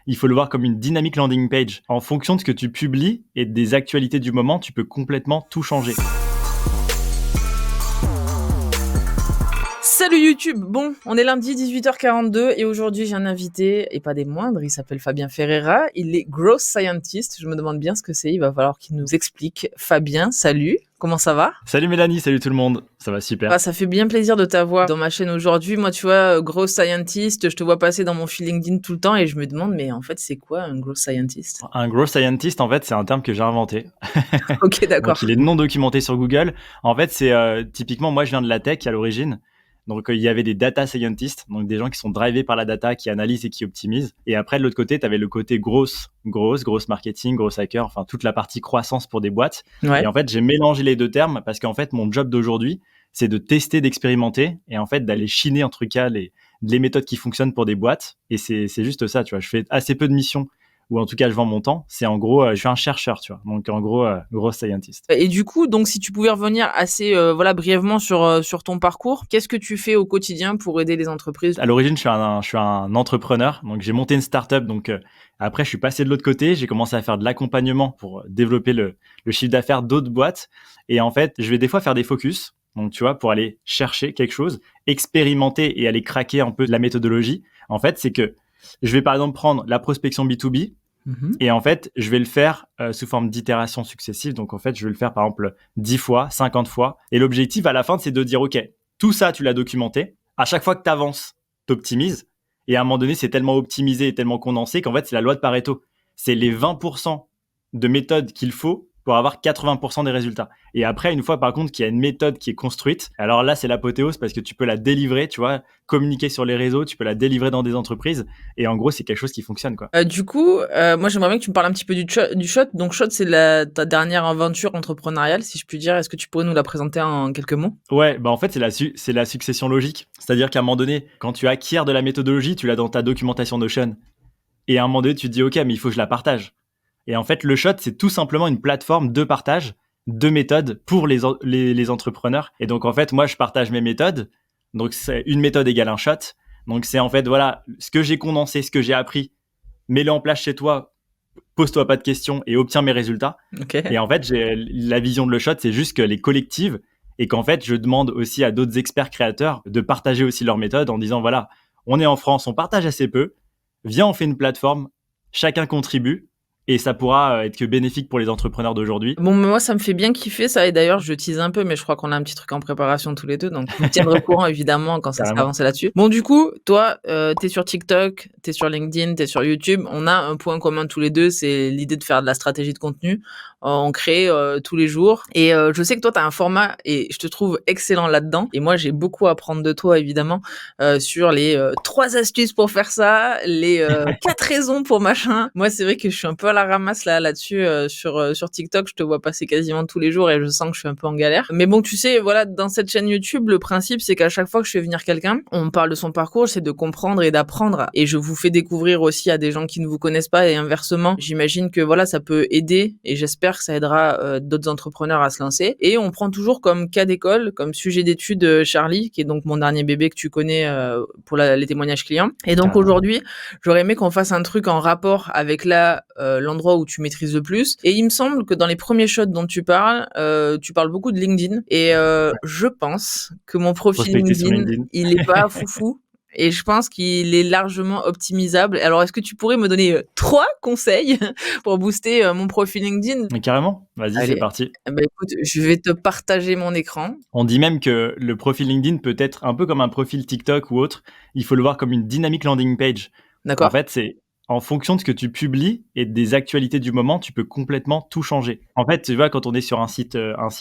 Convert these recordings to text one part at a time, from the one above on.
il faut le voir comme une dynamic landing page. En fonction de ce que tu publies et des actualités du moment, tu peux complètement tout changer. Salut YouTube. Bon, on est lundi 18h42 et aujourd'hui j'ai un invité et pas des moindres, il s'appelle Fabien Ferreira, il est growth scientist, je me demande bien ce que c'est, il va falloir qu'il nous explique. Fabien, salut, comment ça va? Salut Mélanie, salut tout le monde, ça va super. Ça fait bien plaisir de t'avoir dans ma chaîne aujourd'hui. Moi, tu vois, growth scientist, je te vois passer dans mon fil LinkedIn tout le temps et je me demande, mais en fait, c'est quoi un growth scientist? Un growth scientist, en fait, c'est un terme que j'ai inventé. Ok, d'accord. Donc il est non documenté sur Google. En fait, c'est typiquement, moi je viens de la tech à l'origine. Donc, il y avait des data scientists, donc des gens qui sont drivés par la data, qui analysent et qui optimisent. Et après, de l'autre côté, tu avais le côté gross marketing, gross hacker, enfin, toute la partie croissance pour des boîtes. Ouais. Et en fait, j'ai mélangé les deux termes parce qu'en fait, mon job d'aujourd'hui, c'est de tester, d'expérimenter et en fait, d'aller chiner, en tout cas, les méthodes qui fonctionnent pour des boîtes. Et c'est juste ça, tu vois. Je fais assez peu de missions ou en tout cas, je vends mon temps. C'est en gros, je suis un chercheur, tu vois. Donc, en gros, gros scientist. Et du coup, donc, si tu pouvais revenir assez, brièvement sur ton parcours, qu'est-ce que tu fais au quotidien pour aider les entreprises? À l'origine, je suis un entrepreneur. Donc, j'ai monté une startup. Donc, après, je suis passé de l'autre côté. J'ai commencé à faire de l'accompagnement pour développer le chiffre d'affaires d'autres boîtes. Et en fait, je vais des fois faire des focus. Donc, tu vois, pour aller chercher quelque chose, expérimenter et aller craquer un peu de la méthodologie. En fait, c'est que je vais par exemple prendre la prospection B2B et en fait, je vais le faire sous forme d'itérations successives. Donc en fait, je vais le faire par exemple 10 fois, 50 fois. Et l'objectif à la fin, c'est de dire, OK, tout ça, tu l'as documenté. À chaque fois que tu avances, tu optimises. Et à un moment donné, c'est tellement optimisé et tellement condensé qu'en fait, c'est la loi de Pareto. C'est les 20% de méthodes qu'il faut pour avoir 80% des résultats. Et après, une fois par contre qu'il y a une méthode qui est construite, alors là, c'est l'apothéose parce que tu peux la délivrer, tu vois, communiquer sur les réseaux, tu peux la délivrer dans des entreprises. Et en gros, c'est quelque chose qui fonctionne, quoi. Du coup, moi, j'aimerais bien que tu me parles un petit peu du Shot. Donc, Shot, c'est ta dernière aventure entrepreneuriale, si je puis dire. Est-ce que tu pourrais nous la présenter en quelques mots? Ouais, bah en fait, c'est la succession logique. C'est-à-dire qu'à un moment donné, quand tu acquiers de la méthodologie, tu l'as dans ta documentation Notion. Et à un moment donné, tu te dis, OK, mais il faut que je la partage. Et en fait, le Shot, c'est tout simplement une plateforme de partage de méthodes pour les entrepreneurs. Et donc, en fait, moi, je partage mes méthodes. Donc, c'est une méthode égale un shot. Donc, c'est en fait, voilà, ce que j'ai condensé, ce que j'ai appris, mets-le en place chez toi, pose-toi pas de questions et obtiens mes résultats. Ok. Et en fait, la vision de le Shot, c'est juste que les collectives et qu'en fait, je demande aussi à d'autres experts créateurs de partager aussi leurs méthodes en disant, voilà, on est en France, on partage assez peu. Viens, on fait une plateforme, chacun contribue. Et ça pourra être que bénéfique pour les entrepreneurs d'aujourd'hui. Bon, mais moi, ça me fait bien kiffer ça. Et d'ailleurs, je tease un peu, mais je crois qu'on a un petit truc en préparation tous les deux. Donc, vous me tiendrez au courant, évidemment, quand ça sera Carrément. avancé là-dessus. Bon, du coup, toi, t'es sur TikTok, t'es sur LinkedIn, t'es sur YouTube. On a un point commun tous les deux, c'est l'idée de faire de la stratégie de contenu. On crée tous les jours. Et je sais que toi, t'as un format et je te trouve excellent là-dedans. Et moi, j'ai beaucoup à apprendre de toi, évidemment, sur les 3 astuces pour faire ça, les 4 raisons pour machin. Moi, c'est vrai que je suis un peu à la ramasse là-dessus sur TikTok. Je te vois passer quasiment tous les jours et je sens que je suis un peu en galère. Mais bon, tu sais, voilà, dans cette chaîne YouTube, le principe, c'est qu'à chaque fois que je fais venir quelqu'un, on parle de son parcours, c'est de comprendre et d'apprendre. Et je vous fais découvrir aussi à des gens qui ne vous connaissent pas et inversement. J'imagine que voilà, ça peut aider et j'espère que ça aidera d'autres entrepreneurs à se lancer. Et on prend toujours comme cas d'école, comme sujet d'étude Charlie, qui est donc mon dernier bébé que tu connais pour les témoignages clients. Et donc aujourd'hui, j'aurais aimé qu'on fasse un truc en rapport avec l'endroit où tu maîtrises le plus. Et il me semble que dans les premiers shots dont tu parles beaucoup de LinkedIn. Et je pense que mon profil Prospecter sur LinkedIn, LinkedIn. il est pas foufou. Et je pense qu'il est largement optimisable. Alors, est-ce que tu pourrais me donner 3 conseils pour booster mon profil LinkedIn? Mais carrément, vas-y, Allez. c'est parti. Bah écoute, je vais te partager mon écran. On dit même que le profil LinkedIn peut être un peu comme un profil TikTok ou autre. Il faut le voir comme une dynamic landing page. D'accord. En fait, c'est en fonction de ce que tu publies et des actualités du moment, tu peux complètement tout changer. En fait, tu vois, quand on est sur un site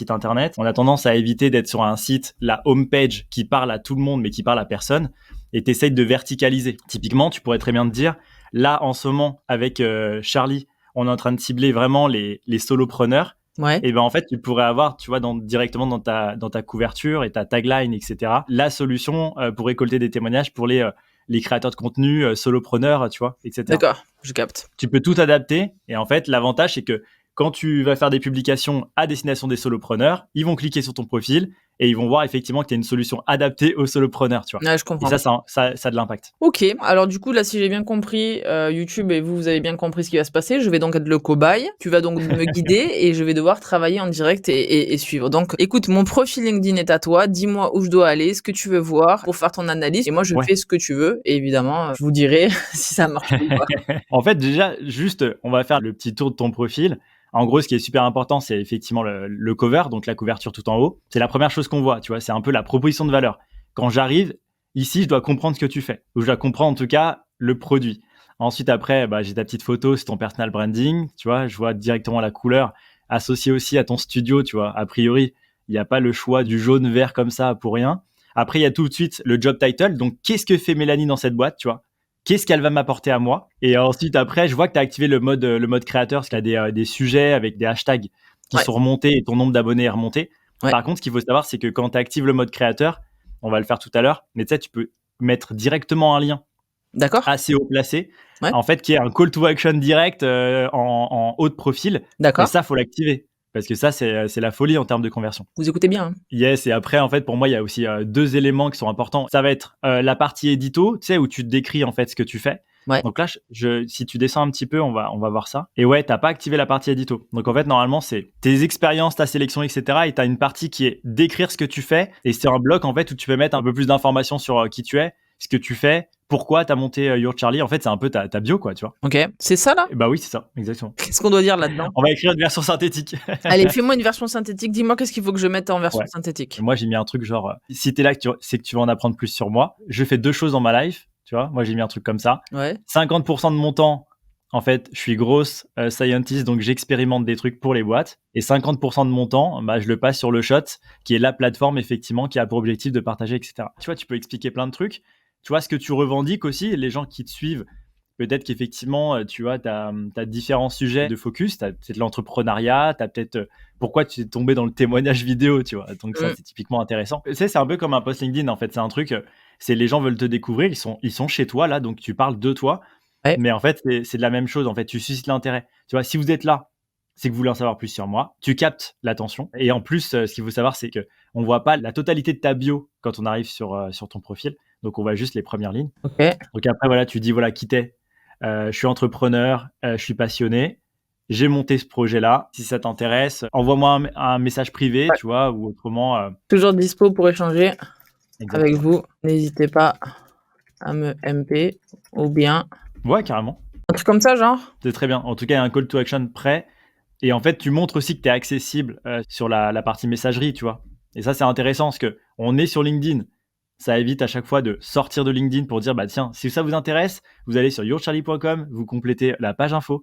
internet, on a tendance à éviter d'être sur un site, la home page qui parle à tout le monde mais qui parle à personne, et tu essayes de verticaliser. Typiquement, tu pourrais très bien te dire, là, en ce moment, avec Charlie, on est en train de cibler vraiment les solopreneurs. Ouais. Et ben en fait, tu pourrais avoir, tu vois, directement dans ta couverture et ta tagline, etc., la solution pour récolter des témoignages pour les créateurs de contenu, solopreneurs, tu vois, etc. D'accord, je capte. Tu peux tout adapter. Et en fait, l'avantage, c'est que quand tu vas faire des publications à destination des solopreneurs, ils vont cliquer sur ton profil et ils vont voir effectivement que tu as une solution adaptée aux solopreneurs, tu vois. Ouais, je Et comprends. ça a de l'impact. Ok, alors du coup, là, si j'ai bien compris, YouTube et vous avez bien compris ce qui va se passer, je vais donc être le cobaye, tu vas donc me guider et je vais devoir travailler en direct et suivre. Donc, écoute, mon profil LinkedIn est à toi, dis-moi où je dois aller, ce que tu veux voir pour faire ton analyse, et moi, je Ouais. fais ce que tu veux, et évidemment, je vous dirai si ça marche ou pas. En fait, déjà, juste, on va faire le petit tour de ton profil. En gros, ce qui est super important, c'est effectivement le cover, donc la couverture tout en haut. C'est la première chose qu'on voit, tu vois, c'est un peu la proposition de valeur. Quand j'arrive, ici, je dois comprendre ce que tu fais, ou je dois comprendre en tout cas le produit. Ensuite, après, j'ai ta petite photo, c'est ton personal branding, tu vois, je vois directement la couleur associée aussi à ton studio, tu vois. A priori, il n'y a pas le choix du jaune vert comme ça pour rien. Après, il y a tout de suite le job title, donc qu'est-ce que fait Mélanie dans cette boîte, tu vois? Qu'est-ce qu'elle va m'apporter à moi? Et ensuite, après, je vois que tu as activé le mode créateur, parce qu'il y a des sujets avec des hashtags qui Ouais, sont remontés et ton nombre d'abonnés est remonté. ouais, Par contre, ce qu'il faut savoir, c'est que quand tu actives le mode créateur, on va le faire tout à l'heure, mais tu sais, tu peux mettre directement un lien d'accord? assez haut placé, Ouais, en fait, qui est un call to action direct en haut de profil. Et d'accord. ça, faut l'activer. Parce que ça, c'est la folie en termes de conversion. Vous écoutez bien, hein? Yes, et après, en fait, pour moi, il y a aussi 2 éléments qui sont importants. Ça va être la partie édito, tu sais, où tu te décris en fait ce que tu fais. Ouais, Donc là, si tu descends un petit peu, on va voir ça. Et ouais, t'as pas activé la partie édito. Donc en fait, normalement, c'est tes expériences, ta sélection, etc. Et t'as une partie qui est décrire ce que tu fais. Et c'est un bloc en fait où tu peux mettre un peu plus d'informations sur qui tu es, ce que tu fais, pourquoi t'as monté Your Charlie. En fait, c'est un peu ta bio, quoi, tu vois. ok. C'est ça, là? Et bah oui, c'est ça, exactement. Qu'est-ce qu'on doit dire là-dedans? On va écrire une version synthétique. Allez, fais-moi une version synthétique, dis-moi qu'est-ce qu'il faut que je mette en version Ouais. synthétique. Moi, j'ai mis un truc genre, si t'es là, c'est que tu veux en apprendre plus sur moi. Je fais 2 choses dans ma life, tu vois. Moi, j'ai mis un truc comme ça. Ouais, 50% de mon temps, en fait, je suis grosse scientist, donc j'expérimente des trucs pour les boîtes. Et 50% de mon temps, je le passe sur le Shot, qui est la plateforme, effectivement, qui a pour objectif de partager, etc. Tu vois, tu peux expliquer plein de trucs. Tu vois, ce que tu revendiques aussi, les gens qui te suivent, peut-être qu'effectivement, tu vois, tu as différents sujets de focus. Tu as peut-être l'entrepreneuriat, tu as peut-être pourquoi tu es tombé dans le témoignage vidéo, tu vois. Donc ça, mmh, c'est typiquement intéressant. Tu sais, c'est un peu comme un post LinkedIn, en fait. C'est un truc, c'est les gens veulent te découvrir, ils sont chez toi, là, donc tu parles de toi. ouais, Mais en fait, c'est de la même chose. En fait, tu suscites l'intérêt. Tu vois, si vous êtes là, c'est que vous voulez en savoir plus sur moi. Tu captes l'attention. Et en plus, ce qu'il faut savoir, c'est que on voit pas la totalité de ta bio quand on arrive sur ton profil. Donc, on voit juste les premières lignes. ok. Donc après, voilà, tu dis, voilà, qui t'es. Je suis entrepreneur, je suis passionné. J'ai monté ce projet-là. Si ça t'intéresse, envoie-moi un message privé, Ouais. tu vois, ou autrement. Toujours dispo pour échanger avec Exactement. vous. N'hésitez pas à me MP ou bien Ouais, carrément. un truc comme ça, genre? C'est très bien. En tout cas, il y a un call to action prêt. Et en fait, tu montres aussi que tu es accessible sur la partie messagerie, tu vois. Et ça, c'est intéressant parce que on est sur LinkedIn. Ça évite à chaque fois de sortir de LinkedIn pour dire, bah tiens, si ça vous intéresse, vous allez sur yourcharlie.com, vous complétez la page info.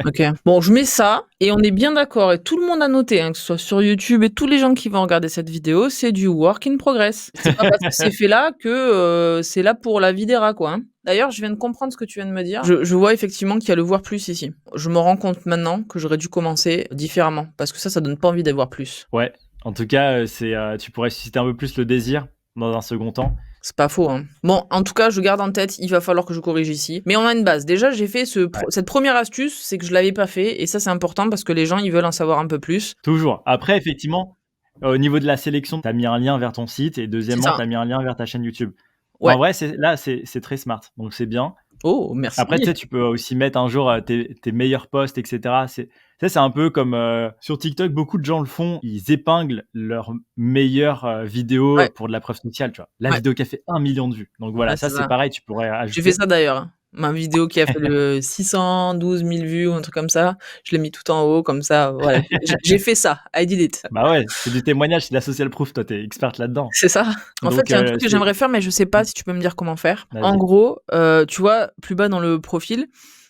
Ok. Bon, je mets ça et on est bien d'accord. Et tout le monde a noté, hein, que ce soit sur YouTube et tous les gens qui vont regarder cette vidéo, c'est du work in progress. C'est pas parce que c'est fait là que c'est là pour la vie des rats, quoi, hein. D'ailleurs, je viens de comprendre ce que tu viens de me dire. Je vois effectivement qu'il y a le voir plus ici. Je me rends compte maintenant que j'aurais dû commencer différemment parce que ça donne pas envie d'avoir plus. Ouais, en tout cas, tu pourrais susciter un peu plus le désir dans un second temps. C'est pas faux, hein. Bon, en tout cas, je garde en tête, il va falloir que je corrige ici. Mais on a une base. Déjà, j'ai fait Ouais. cette première astuce, c'est que je l'avais pas fait. Et ça, c'est important parce que les gens, ils veulent en savoir un peu plus. Toujours. Après, effectivement, au niveau de la sélection, tu as mis un lien vers ton site et C'est deuxièmement, ça. tu as mis un lien vers ta chaîne YouTube. Ouais. En vrai, c'est très smart. Donc, c'est bien. Oh, merci. Après, tu sais, tu peux aussi mettre un jour tes meilleurs posts, etc. C'est un peu comme sur TikTok, beaucoup de gens le font. Ils épinglent leurs meilleures vidéos Ouais, pour de la preuve sociale, tu vois. La ouais, vidéo qui a fait 1 million de vues. Donc voilà, ouais, ça c'est c'est ça. pareil, tu pourrais J'ai fait ajouter. ça d'ailleurs, hein. Ma vidéo qui a fait le 612 000 vues ou un truc comme ça, je l'ai mis tout en haut, comme ça, voilà. J'ai fait ça. I did it. Bah ouais, c'est du témoignage, c'est de la social proof. Toi, t'es experte là-dedans. C'est ça. En fait, Donc il y a un truc que c'est. j'aimerais faire, mais je sais pas si tu peux me dire comment faire. En Vas-y. gros, tu vois, plus bas dans le profil,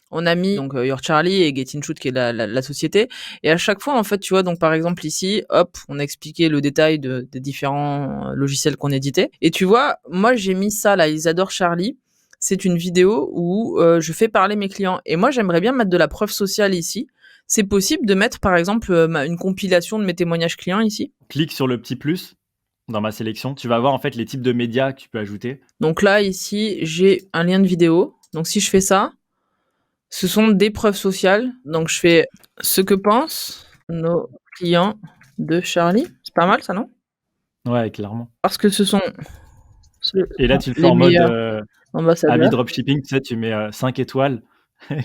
on a mis donc Your Charlie et Get In Shoot qui est la société. Et à chaque fois, en fait, tu vois, donc par exemple ici, hop, on a expliqué le détail des différents logiciels qu'on éditait. Et tu vois, moi j'ai mis ça là, ils adorent Charlie. C'est une vidéo où je fais parler mes clients. Et moi, j'aimerais bien mettre de la preuve sociale ici. C'est possible de mettre, par exemple, une compilation de mes témoignages clients ici. Clique sur le petit plus dans ma sélection. Tu vas voir en fait les types de médias que tu peux ajouter. Donc là, ici, j'ai un lien de vidéo. Donc si je fais ça, ce sont des preuves sociales. Donc je fais ce que pensent nos clients de Charlie. C'est pas mal ça, non? Ouais, clairement. Parce que ce sont Et là, tu le fais les en mode, meilleurs avis ambassadeurs. dropshipping, tu sais, tu mets, 5 étoiles,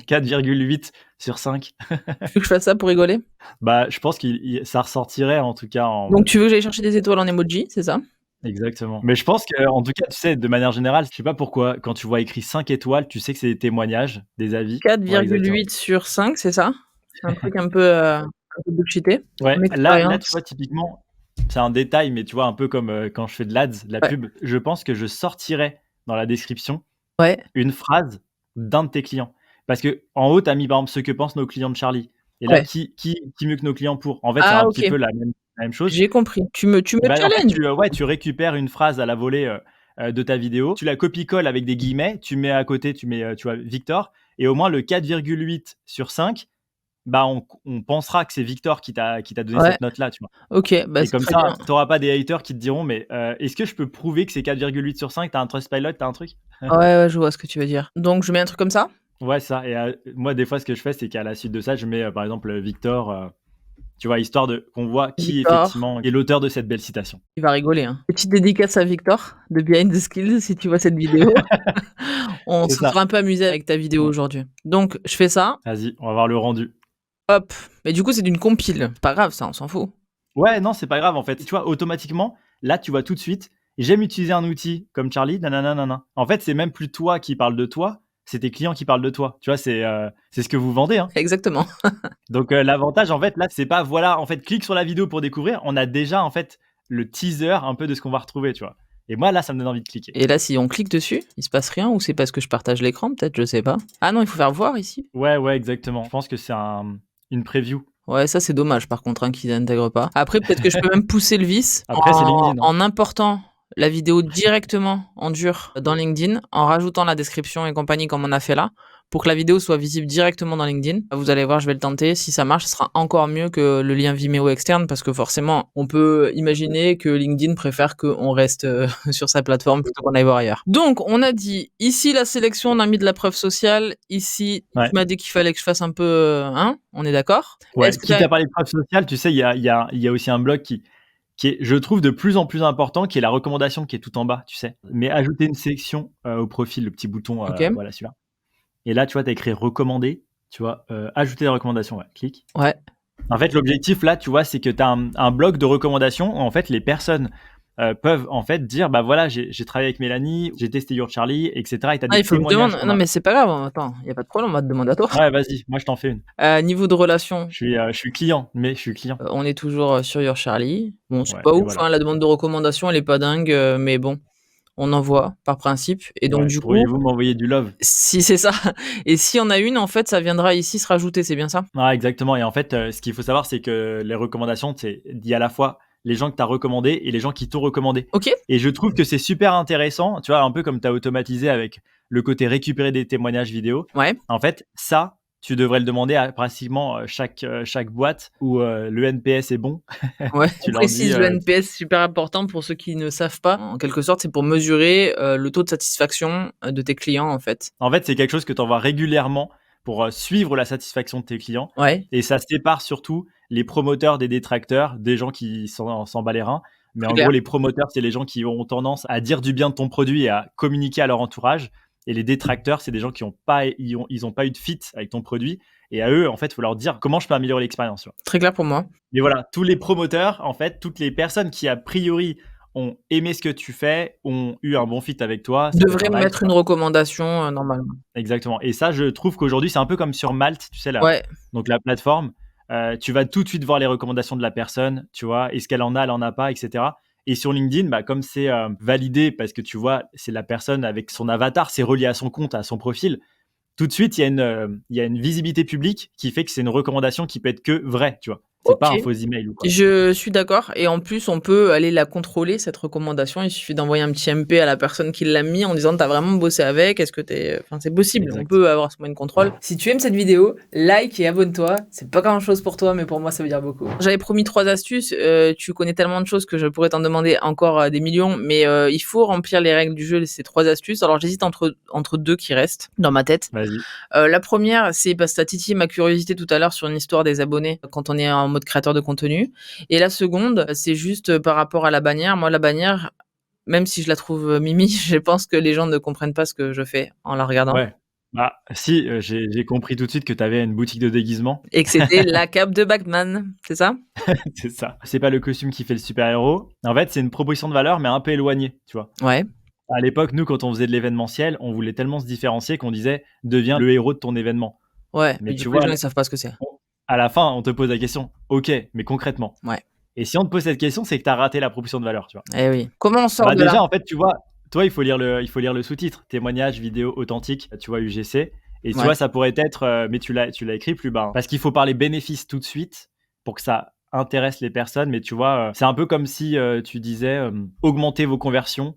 4,8 sur 5. Tu veux que je fasse ça pour rigoler? Bah, je pense qu'il ça ressortirait en tout cas en Donc tu veux que j'aille chercher des étoiles en emoji, c'est ça? exactement. Mais je pense qu'en tout cas, tu sais, de manière générale, je sais pas pourquoi, quand tu vois écrit 5 étoiles, tu sais que c'est des témoignages, des avis. Ouais, exactement. 4,8 sur 5, c'est ça? C'est un truc un peu bullshité? Ouais, Ton là, tu expérience? vois, typiquement, c'est un détail, mais tu vois, un peu comme, quand je fais de l'Ads, de la Ouais. pub, je pense que je sortirais dans la description Ouais, une phrase d'un de tes clients. Parce qu'en haut, tu as mis, par exemple: «Ce que pensent nos clients de Charlie» et là, ouais. qui mieux que nos clients pour? En fait, c'est Ah un petit OK, peu la même chose. j'ai compris. Tu me Bah, en fait, challenges? ouais, tu récupères une phrase à la volée, de ta vidéo, tu la copie-colles avec des guillemets, tu mets à côté, tu mets, tu vois, Victor et au moins le 4,8 sur 5, bah, on pensera que c'est Victor qui t'a donné Ouais, cette note-là, tu vois? OK, bah, Et c'est comme très ça, bien. tu auras pas des haters qui te diront: «Mais, est-ce que je peux prouver que c'est 4,8 sur 5? Tu as un Trustpilot, tu as un truc?» Ouais, ouais, je vois ce que tu veux dire. Donc je mets un truc comme ça? Ouais, ça et moi, des fois, ce que je fais, c'est qu'à la suite de ça, je mets, par exemple, Victor, tu vois? Histoire de qu'on voit qui Victor, effectivement est l'auteur de cette belle citation. il va rigoler, hein. Petite dédicace à Victor de Behind the Skills si tu vois cette vidéo. On C'est se ça. sera un peu amusé avec ta vidéo Mmh. aujourd'hui. Donc je fais ça, Vas-y, on va voir le rendu. hop, mais du coup c'est d'une compile. Pas grave ça, on s'en fout. Ouais, non, c'est pas grave, en fait. Tu vois, automatiquement, là, tu vois tout de suite, j'aime utiliser un outil comme Charlie, nanana, nanana. En fait, c'est même plus toi qui parles de toi, c'est tes clients qui parlent de toi. Tu vois, c'est ce que vous vendez, hein. Exactement. Donc, l'avantage, en fait, là, c'est pas, voilà, en fait, clique sur la vidéo pour découvrir. On a déjà, en fait, le teaser un peu de ce qu'on va retrouver, tu vois. Et moi, là, ça me donne envie de cliquer. Et là si on clique dessus, il se passe rien ou c'est parce que je partage l'écran peut-être, je sais pas? Ah non, il faut faire voir ici? Ouais, ouais, exactement. Je pense que c'est une preview. Ouais, ça c'est dommage par contre, hein, qu'ils intègrent pas. Après peut-être que je peux même pousser le vice Après, c'est LinkedIn, hein. en important la vidéo directement en dur dans LinkedIn, en rajoutant la description et compagnie comme on a fait là, pour que la vidéo soit visible directement dans LinkedIn. Vous allez voir, je vais le tenter. Si ça marche, ce sera encore mieux que le lien Vimeo externe parce que forcément, on peut imaginer que LinkedIn préfère qu'on reste sur sa plateforme plutôt qu'on aille voir ailleurs. Donc, on a dit ici la sélection, on a mis de la preuve sociale. Ici, tu Ouais. m'as dit qu'il fallait que je fasse un peu, hein, on est d'accord? Ouais, Est-ce que tu quitte à parler de preuve sociale, tu sais, il y a aussi un blog qui est, je trouve, de plus en plus important, qui est la recommandation qui est tout en bas, tu sais? Mais ajouter une section, au profil, le petit bouton, OK. voilà celui-là et là, tu vois, tu as écrit «recommander», tu vois? Ajouter des recommandations, ouais, clique. Ouais. En fait, l'objectif là, tu vois, c'est que tu as un bloc de recommandations où en fait les personnes, peuvent en fait dire: «Bah, voilà, j'ai travaillé avec Mélanie, j'ai testé Your Charlie» et cetera et tu as Ah, des il faut que je demande? témoignages qu'on Non, a mais c'est pas grave, attends, il y a pas de problème, on va te demander à toi. ouais, vas-y, moi je t'en fais une. Niveau de relation, Je suis client, mais je suis client. on est toujours, sur Your Charlie. Bon, c'est Ouais pas et ouf, voilà. hein, la demande de recommandation, elle est pas dingue, mais bon, on envoie par principe et donc Ouais, du coup, pourriez-vous m'envoyer du love? si c'est ça et s'il y en a une, en fait, ça viendra ici se rajouter, c'est bien ça? Ouais, exactement et en fait, ce qu'il faut savoir, c'est que les recommandations, c'est il y a à la fois les gens que tu as recommandés et les gens qui t'ont recommandé OK, et je trouve que c'est super intéressant, tu vois? Un peu comme tu as automatisé avec le côté récupérer des témoignages vidéo. ouais, En fait, ça, tu devrais le demander à pratiquement, chaque boîte où, le NPS est bon. ouais, on Tu leur dis, précise le NPS, super important pour ceux qui ne savent pas. En quelque sorte, c'est pour mesurer, le taux de satisfaction, de tes clients, en fait. en fait, c'est quelque chose que tu envoies régulièrement pour, suivre la satisfaction de tes clients Ouais, et ça sépare surtout les promoteurs des détracteurs, des gens qui s'en bat les reins. Mais très en clair. gros, les promoteurs, c'est les gens qui ont tendance à dire du bien de ton produit et à communiquer à leur entourage et les détracteurs, c'est des gens qui ont pas eu de fit avec ton produit et à eux, en fait, il faut leur dire: «Comment je peux améliorer l'expérience?» tu vois? Très clair pour moi. Mais voilà, tous les promoteurs, en fait, toutes les personnes qui a priori ont aimé ce que tu fais, ont eu un bon fit avec toi, ça peut être Devrait un me like, mettre une quoi. recommandation, normalement. Exactement et ça, je trouve qu'aujourd'hui, c'est un peu comme sur Malte, tu sais, Ouais, la plateforme, tu vas tout de suite voir les recommandations de la personne, tu vois? Est-ce qu'elle en a, elle en a pas et cetera et sur LinkedIn, bah, comme c'est, validé parce que tu vois, c'est la personne avec son avatar, c'est relié à son compte, à son profil, tout de suite, il y a une visibilité publique qui fait que c'est une recommandation qui peut être que vraie, tu vois? C'est pas OK. un faux email ou quoi. Je suis d'accord et en plus, on peut aller la contrôler cette recommandation. Il suffit d'envoyer un petit MP à la personne qui l'a mis en disant: «Tu as vraiment bossé avec? Est-ce que tu es» enfin, c'est possible, on Exact. peut avoir ce moyen de contrôle. Si tu aimes cette vidéo, like et abonne-toi. C'est pas grand-chose pour toi, mais pour moi, ça veut dire beaucoup. J'avais promis 3 astuces, tu connais tellement de choses que je pourrais t'en demander encore, des millions, mais il faut remplir les règles du jeu, ces 3 astuces. Alors j'hésite entre 2 qui restent dans ma tête. Vas-y. La première, c'est parce que tu as titillé ma curiosité tout à l'heure sur une histoire des abonnés quand on est en mode créateur de contenu. Et la seconde, c'est juste par rapport à la bannière. Moi, la bannière, même si je la trouve mimi, je pense que les gens ne comprennent pas ce que je fais en la regardant. Ouais. Bah, si, j'ai compris tout de suite que tu avais une boutique de déguisement. Et que c'était la cape de Batman, c'est ça? C'est ça. C'est pas le costume qui fait le super-héros. En fait, c'est une proposition de valeur, mais un peu éloignée, tu vois? Ouais. À l'époque, nous, quand on faisait de l'événementiel, on voulait tellement se différencier qu'on disait: «Deviens le héros de ton événement». Ouais, mais Mais du tu coup, les vois, gens, ils savent pas ce que c'est. on à la fin, on te pose la question: «OK, mais concrètement?» Ouais. Et si on te pose cette question, c'est que tu as raté la proposition de valeur, tu vois? Eh oui. Comment on sort Bah, de là? déjà, en fait, tu vois, toi, il faut lire le sous-titre, témoignage vidéo authentique, tu vois, UGC et tu Ouais. vois, ça pourrait être, mais tu l'as écrit plus bas, hein. Parce qu'il faut parler bénéfices tout de suite pour que ça intéresse les personnes, mais tu vois, c'est un peu comme si, tu disais, augmentez vos conversions,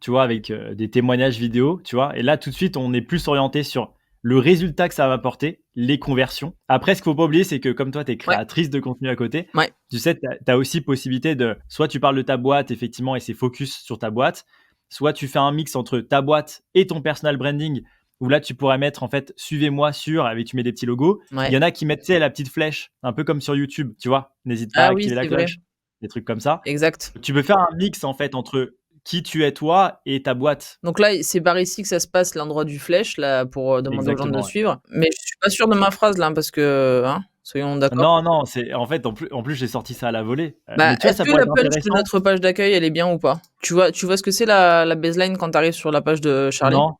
tu vois, avec, des témoignages vidéo, tu vois? Et là, tout de suite, on est plus orienté sur le résultat que ça va apporter, les conversions. Après, ce qu'il faut pas oublier, c'est que comme toi, tu es Ouais. créatrice de contenu à côté, Ouais. tu sais, tu as aussi possibilité de soit tu parles de ta boîte effectivement et c'est focus sur ta boîte, soit tu fais un mix entre ta boîte et ton personal branding où là, tu pourrais mettre en fait: «Suivez-moi sur» avec tu mets des petits logos. Il Ouais. y en a qui mettent, tu sais, la petite flèche, un peu comme sur YouTube, tu vois? N'hésite pas à Ah oui, activer la c'est vrai. cloche, des trucs comme ça. Exact. Tu peux faire un mix en fait entre qui tu es toi et ta boîte. Donc là, c'est par ici que ça se passe, l'endroit du flèche, là, pour, demander aux gens de Exactement, ouais. suivre. Mais je suis pas sûre de ma phrase là, parce que, hein, soyons d'accord. Non, non, c'est en fait, en plus, j'ai sorti ça à la volée, Bah, mais tu vois, est-ce ça que pourrait la être punch de intéressant. notre page d'accueil, elle est bien ou pas? Tu vois ce que c'est la baseline quand tu arrives sur la page de Charlie? Non,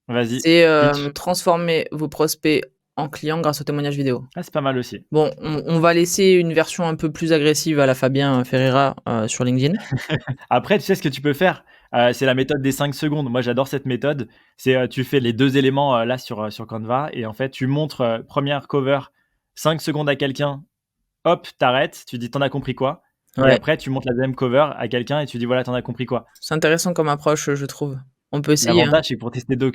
vas-y, C'est, pitch. transformer vos prospects en clients grâce au témoignage vidéo. Ah, c'est pas mal aussi. Bon, on va laisser une version un peu plus agressive à la Fabien Ferreira, sur LinkedIn. Après, tu sais ce que tu peux faire? C'est la méthode des 5 secondes. Moi, j'adore cette méthode. C'est, tu fais les 2 éléments, là sur Canva et en fait, tu montres, 1re cover 5 secondes à quelqu'un, hop, t'arrêtes, tu dis: «Tu en as compris quoi?» Et Ouais, après tu montres la deuxième cover à quelqu'un et tu dis: «Voilà, tu en as compris quoi?» c'est intéressant comme approche, je trouve. On peut essayer, hein. L'avantage, c'est que pour tester 2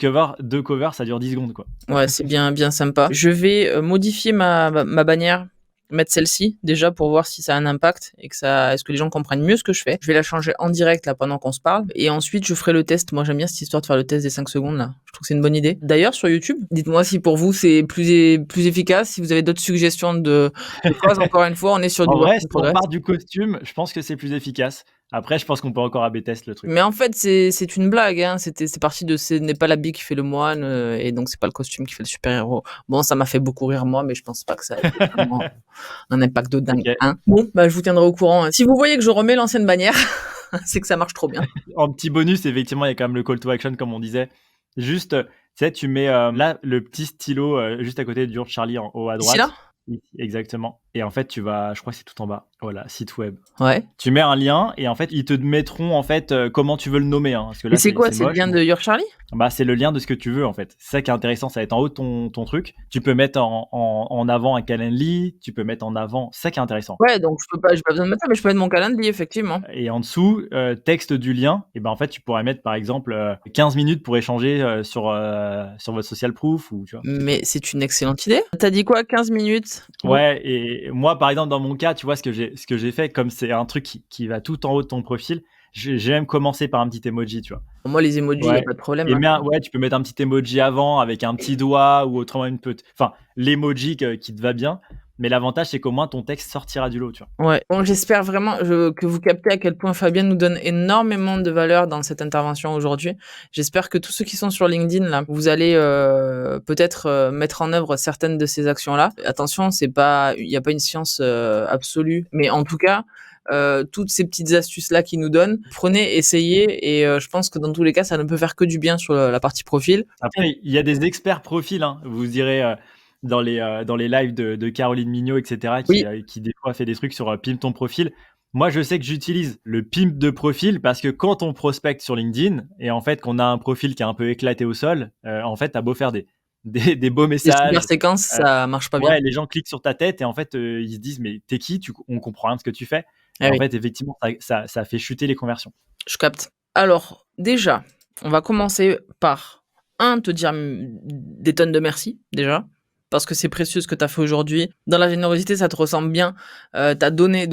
covers, ça dure 10 secondes, quoi. Ouais, c'est bien, bien sympa. Je vais modifier ma bannière, mettre celle-ci déjà pour voir si ça a un impact et que ça, est-ce que les gens comprennent mieux ce que je fais. Je vais la changer en direct là pendant qu'on se parle et ensuite je ferai le test. Moi j'aime bien cette histoire de faire le test des 5 secondes là. Je trouve que c'est une bonne idée. D'ailleurs sur YouTube, dites-moi si pour vous c'est plus efficace, si vous avez d'autres suggestions de choses. Encore une fois, on est sur du En work vrai, in si on progress. part du costume, je pense que c'est plus efficace. Après, je pense qu'on peut encore A/B test le truc. Mais en fait, c'est une blague, hein. C'est parti de ce n'est pas l'habit qui fait le moine, et donc c'est pas le costume qui fait le super-héros. Bon, ça m'a fait beaucoup rire moi, mais je pense pas que ça ait vraiment un impact de dingue, OK. hein. Bon, bah, je vous tiendrai au courant, hein. Si vous voyez que je remets l'ancienne bannière, c'est que ça marche trop bien. En petit bonus, effectivement, il y a quand même le call to action comme on disait. Juste, tu sais, tu mets, là, le petit stylo, juste à côté du de Charlie en haut à Ici là? droite. Oui, exactement et en fait, tu vas je crois que c'est tout en bas. Voilà, site web. Ouais. Tu mets un lien et en fait, ils te mettront, en fait, comment tu veux le nommer, hein, parce que Et là, c'est quoi? c'est C'est le moche, lien mais de Your Charlie? bah, c'est le lien de ce que tu veux, en fait. C'est ça qui est intéressant, ça va être en haut de ton truc. Tu peux mettre en avant un Calendly, tu peux mettre en avant c'est ça qui est intéressant. Ouais, donc j'ai pas besoin de mettre ça, mais je peux mettre mon calendrier, effectivement. Et en dessous, texte du lien et ben, en fait, tu pourrais mettre, par exemple, 15 minutes pour échanger, sur votre social proof ou tu vois? Mais c'est une excellente idée. Tu as dit quoi? 15 minutes? Bon, Ouais et moi, par exemple, dans mon cas, tu vois, ce que j'ai fait, comme c'est un truc qui va tout en haut de ton profil, j'ai même commencé par un petit emoji, tu vois? moi les emojis, y a Ouais pas de problème, et hein. ouais, tu peux mettre un petit emoji avant avec un petit doigt ou autrement une enfin, l'emoji qui te va bien, mais l'avantage, c'est qu'au moins ton texte sortira du lot, tu vois? Ouais. Bon, j'espère vraiment que vous captez à quel point Fabien nous donne énormément de valeur dans cette intervention aujourd'hui. J'espère que tous ceux qui sont sur LinkedIn là, vous allez peut-être mettre en œuvre certaines de ces actions-là. Attention, il n'y a pas une science absolue, mais en tout cas, toutes ces petites astuces-là qu'il nous donne, prenez, essayez, et je pense que dans tous les cas, ça ne peut faire que du bien sur la partie profil. Après, il y a des experts profils, hein. Vous irez, dans les lives de Caroline Mignot et cetera Oui, qui des fois fait des trucs sur, pimp ton profil. Moi, je sais que j'utilise le pimp de profil parce que quand on prospecte sur LinkedIn et en fait qu'on a un profil qui est un peu éclaté au sol, en fait, tu as beau faire des beaux les super messages, séquences, heu, ça marche pas bien. ouais, les gens cliquent sur ta tête et en fait, ils se disent: «Mais tu es qui? On comprend rien de ce que tu fais» et Ah en oui. fait, effectivement, ça fait chuter les conversions. Je capte. Alors, déjà, on va commencer par, un, te dire des tonnes de merci, déjà, parce que c'est précieux ce que tu as fait aujourd'hui. Dans la générosité, ça te ressemble bien. Tu as donné,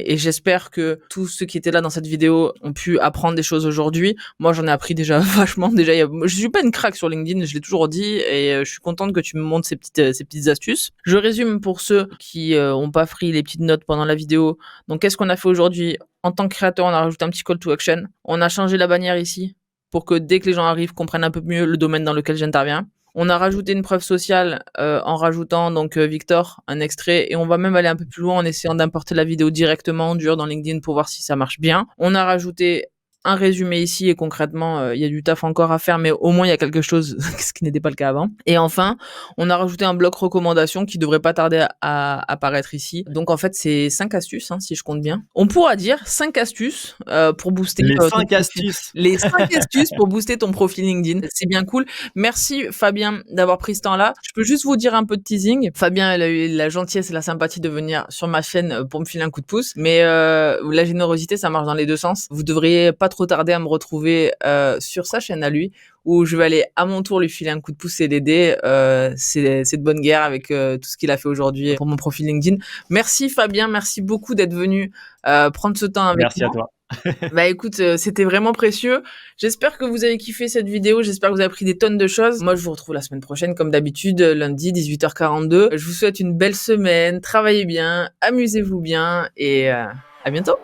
et j'espère que tous ceux qui étaient là dans cette vidéo ont pu apprendre des choses aujourd'hui. Moi, j'en ai appris déjà vachement. Déjà, je suis pas une craque sur LinkedIn, je l'ai toujours dit, et je suis contente que tu me montres ces petites astuces. Je résume pour ceux qui ont pas pris les petites notes pendant la vidéo. Donc, qu'est-ce qu'on a fait aujourd'hui? En tant que créateur, on a rajouté un petit call to action. On a changé la bannière ici pour que dès que les gens arrivent, comprennent un peu mieux le domaine dans lequel j'interviens. On a rajouté une preuve sociale en rajoutant donc Victor, un extrait, et on va même aller un peu plus loin en essayant d'importer la vidéo directement en dur dans LinkedIn pour voir si ça marche bien. On a rajouté un résumé ici et concrètement, il y a du taf encore à faire, mais au moins il y a quelque chose, ce qui n'était pas le cas avant. Et enfin, on a rajouté un bloc recommandation qui devrait pas tarder à apparaître ici. Donc en fait, c'est 5 astuces, si je compte bien. On pourra dire 5 astuces pour booster Les ton 5 profil. astuces. Les 5 astuces pour booster ton profil LinkedIn. C'est bien cool. Merci Fabien d'avoir pris ce temps-là. Je peux juste vous dire un peu de teasing. Fabien, elle a eu la gentillesse et la sympathie de venir sur ma chaîne pour me filer un coup de pouce. Mais la générosité, ça marche dans les deux sens. Vous devriez pas trop tarder à me retrouver sur sa chaîne à lui, où je vais aller à mon tour lui filer un coup de pouce et l'aider. C'est de bonne guerre avec tout ce qu'il a fait aujourd'hui pour mon profil LinkedIn. Merci Fabien, merci beaucoup d'être venu prendre ce temps avec Merci moi. à toi. Bah écoute, c'était vraiment précieux. J'espère que vous avez kiffé cette vidéo, j'espère que vous avez appris des tonnes de choses. Moi, je vous retrouve la semaine prochaine, comme d'habitude, lundi, 18h42. Je vous souhaite une belle semaine, travaillez bien, amusez-vous bien et à bientôt.